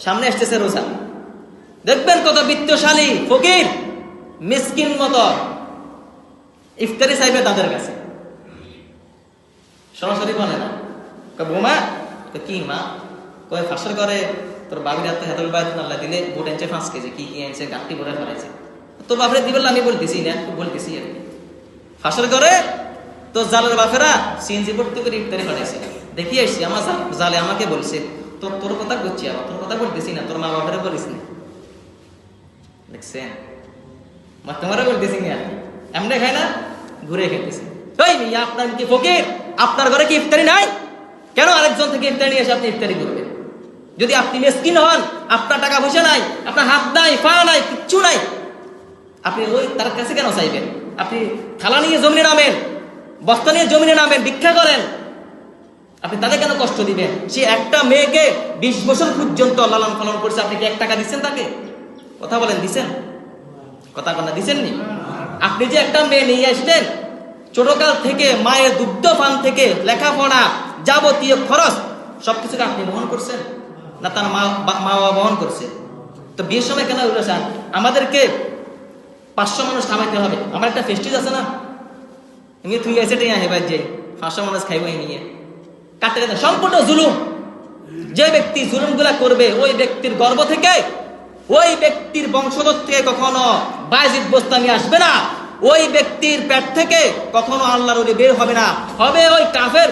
সামনে আসতেছে রোজা, দেখবেন কত বিত্তশালী ফকির মিসকিন মতো ইফতারি চাইবে তাদের কাছে, সরাসরি বলে না বোমা কি মা কয় ফাঁসের করে তোর বাবির হাতে হাতুল বাইত আল্লাহ দিলে বুট আনছে 5 কেজি কি আনছে গাঁটি ভরে ফেলাইছে তোর বাপরে দিবেন আমি বলতেছি না বলতেছি আর কি ফাঁসের করে তোর জালের বাপেরা সিএনজি ভর্তি করে ইফতারি পাঠাইছে দেখি আসছি আমার জালে আমাকে বলছে তোর কথা করছি আবার তোর কথা বলতেছি না তোর মা বাপেরা বলিস না দেখছেন তোমারও বলতেছি না এমনি খায় না ঘুরে খেতেছে ওই মিয়া আপনার কি ফকির আপনার ঘরে কি ইফতারি নাই কেন আরেকজন থেকে ইফতারি নিয়ে এসে আপনি ইফতারি করবেন যদি আপনি মিসকিন হন আপনার টাকা পয়সা নাই আপনার হাত নাই পা নাই কিচ্ছু নাই আপনি ওই তার কাছে কেন চাইবেন আপনি থালা নিয়ে জমিনে নামেন বস্তা নিয়ে জমিনে নামেন ভিক্ষা করেন আপনি তাদের কেন কষ্ট দিবেন সে একটা মেয়েকে 20 বছর পর্যন্ত লালন পালন করছে আপনি কি 1 টাকা দিচ্ছেন তাকে কথা বলেন দিচ্ছেন কথা বলেন দিচ্ছেননি আপনি যে একটা মেয়ে নিয়ে আসলেন ছোটকাল থেকে মায়ের দুগ্ধ পান থেকে লেখাপড়া যাবতীয় খরচ সবকিছুকে আপনি বহন করছেন না তার মা বাবা বহন করছে তো বিয়ের সময় কেন উঠেছেন আমাদেরকে 500 মানুষ খাওয়াইতে হবে আমার একটা ফেস্টিজ আছে না এমনি তুই এসেটাই হেবার যে 500 মানুষ খাইবই নিয়ে কাটতে কাটতে সম্পূর্ণ জুলুম যে ব্যক্তি জুলুমগুলা করবে ওই ব্যক্তির গর্ভ থেকে ওই ব্যক্তির বংশধর থেকে কখনো বায়জিদ বোস্তামি আসবে না ওই ব্যক্তির পেট থেকে কখনো আল্লাহর ওলি বের হবে না হবে ওই কাফের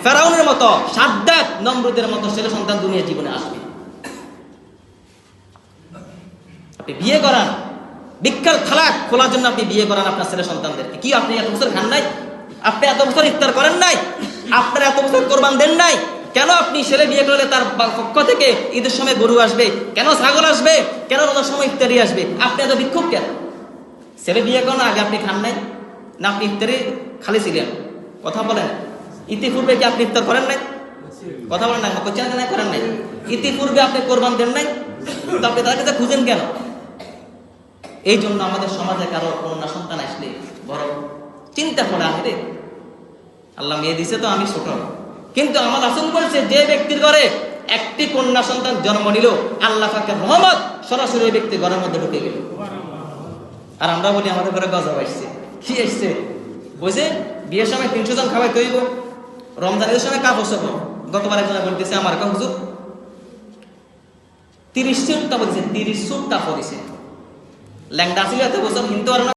ফেরাউনের মতো সাদ্দাত নমরুদের মতো ছেলে সন্তান দুনিয়া জীবনে আসবে আপনি বিয়ে করান ভিক্ষার থালা খোলার জন্য আপনি বিয়ে করান আপনার ছেলে সন্তানদেরকে কি আপনি এত বছর খান নাই আপনি এত বছর ইফতার করেন নাই আপনার এত বছর কোরবান দেন নাই কেন আপনি ছেলে বিয়ে করলে তার পক্ষ থেকে ঈদের সময় গরু আসবে কেন ছাগল আসবে কেন রোজার সময় ইফতারি আসবে আপনি এত ভিক্ষুক কেন ছেলে বিয়ে করেন আগে আপনি খান নাই না আপনি ইফতারি খালি ছিলেন কথা বলেন ইতিপূর্বে কি আপনি ইফতার করেন নাই কথা বলেন না করেন নাই ইতিপূর্বে আপনি কোরবান দেন নাই তো আপনি তার কাছে খুঁজেন কেন এই জন্য আমাদের সমাজে কারো কন্যা সন্তান আসলে বড় চিন্তা করে আসলে আল্লাহ মেয়ে দিছে তো আমি ছোট কিন্তু আমার রাসূল বলছে যে ব্যক্তির ঘরে একটি কন্যা সন্তান জন্ম নিল আল্লাহ পাকের রহমত সরাসরি ওই ব্যক্তির ঘরের মধ্যে ঢুকে গেল আর আমরা বলি আমাদের ঘরে গজব আসছে কি আসছে বুঝে বিয়ের সময় 300 জন খাওয়াই তৈব রমজানের সময় কাপড় চোপড় গতবার একজন বলতেছে আমার হুজুর 30 সুটটা বলছে 30 সুটটা পরিছে ল্যাংডা ছিল এত বছর কিন্তু